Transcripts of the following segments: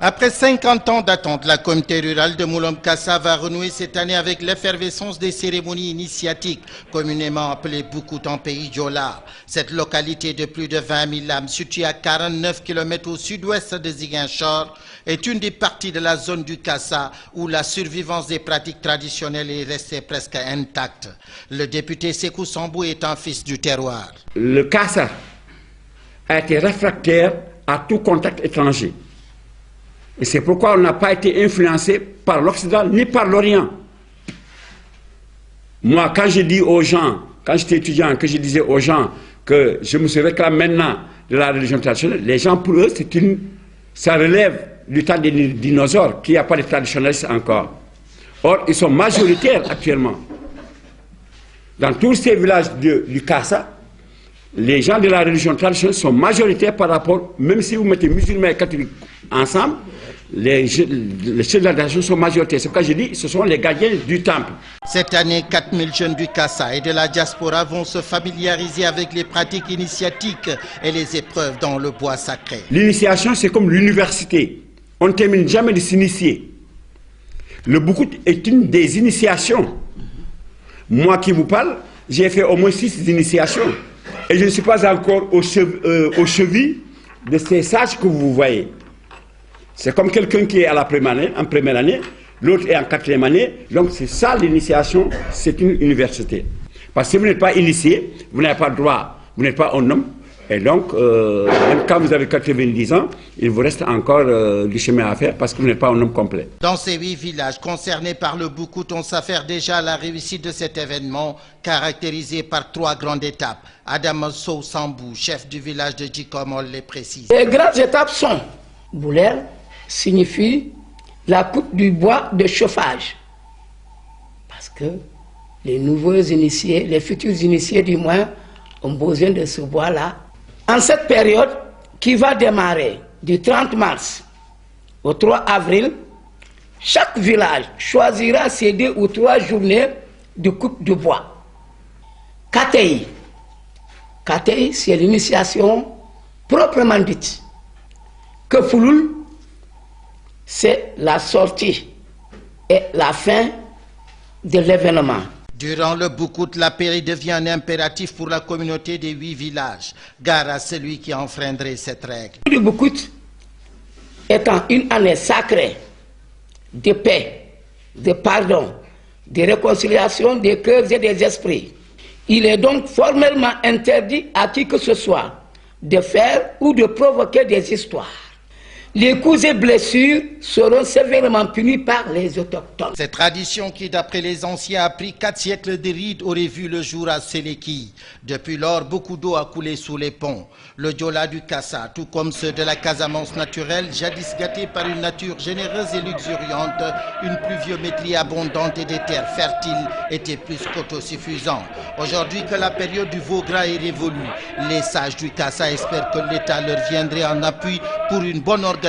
Après 50 ans d'attente, la communauté rurale de Moulom-Kassa va renouer cette année avec l'effervescence des cérémonies initiatiques, communément appelées Boukout en pays Diola. Cette localité de plus de 20 000 âmes, située à 49 km au sud-ouest de Ziguinchor, est une des parties de la zone du Kassa où la survivance des pratiques traditionnelles est restée presque intacte. Le député Sékou Sambou est un fils du terroir. Le Kassa a été réfractaire à tout contact étranger. Et c'est pourquoi on n'a pas été influencé par l'Occident ni par l'Orient. Moi, quand je dis aux gens, quand j'étais étudiant, que je disais aux gens que je me réclame maintenant de la religion traditionnelle, les gens, pour eux, ça relève du temps des dinosaures, qu'il n'y a pas de traditionnalistes encore. Or, ils sont majoritaires actuellement. Dans tous ces villages du Kassa, les gens de la religion traditionnelle sont majoritaires par rapport, même si vous mettez musulmans et catholiques ensemble, les chefs de la tradition sont majoritaires. C'est pourquoi je dis ce sont les gardiens du temple. Cette année, 4000 jeunes du Kassa et de la diaspora vont se familiariser avec les pratiques initiatiques et les épreuves dans le bois sacré. L'initiation, c'est comme l'université. On ne termine jamais de s'initier. Le Boukout est une des initiations. Moi qui vous parle, j'ai fait au moins 6 initiations. Et je ne suis pas encore aux chevilles de ces sages que vous voyez. C'est comme quelqu'un qui est à la première année, l'autre est en 4e année. Donc c'est ça l'initiation, c'est une université. Parce que si vous n'êtes pas initié, vous n'avez pas le droit, vous n'êtes pas un homme. Et donc, même quand vous avez 90 ans, il vous reste encore du chemin à faire parce que vous n'êtes pas un homme complet. Dans ces 8 villages concernés par le Boukout, on s'affaire déjà à la réussite de cet événement caractérisé par 3 grandes étapes. Adam Sow Sambou, chef du village de Djikomol, les précise. Les grandes étapes sont Boulel signifie la coupe du bois de chauffage. Parce que les nouveaux initiés, les futurs initiés du moins, ont besoin de ce bois-là. En cette période qui va démarrer du 30 mars au 3 avril, chaque village choisira ses 2 ou 3 journées de coupe de bois. Katei. Katei, c'est l'initiation proprement dite. Kefouloul, c'est la sortie et la fin de l'événement. Durant le Boukout, la paix devient un impératif pour la communauté des 8 villages. Gare à celui qui enfreindrait cette règle. Le Boukout étant une année sacrée de paix, de pardon, de réconciliation des cœurs et des esprits, il est donc formellement interdit à qui que ce soit de faire ou de provoquer des histoires. Les coups et blessures seront sévèrement punis par les autochtones. Cette tradition qui, d'après les anciens, a pris 4 siècles de rides, aurait vu le jour à Séléki. Depuis lors, beaucoup d'eau a coulé sous les ponts. Le Diola du Kassa, tout comme ceux de la Casamance naturelle, jadis gâtés par une nature généreuse et luxuriante, une pluviométrie abondante et des terres fertiles étaient plus qu'autosuffisants. Aujourd'hui que la période du veau gras est révolue, les sages du Kassa espèrent que l'État leur viendrait en appui pour une bonne organisation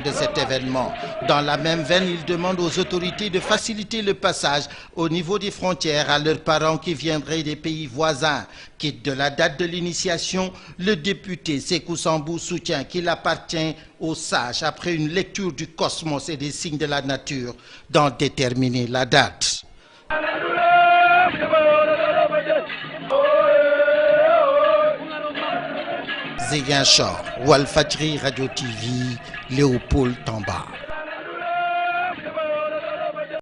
de cet événement. Dans la même veine, ils demandent aux autorités de faciliter le passage au niveau des frontières à leurs parents qui viendraient des pays voisins. Quitte de la date de l'initiation, le député Sékou Sambou soutient qu'il appartient aux sages, après une lecture du cosmos et des signes de la nature, d'en déterminer la date. Ziguinchor, Walfadjri Radio TV, Léopold Tamba.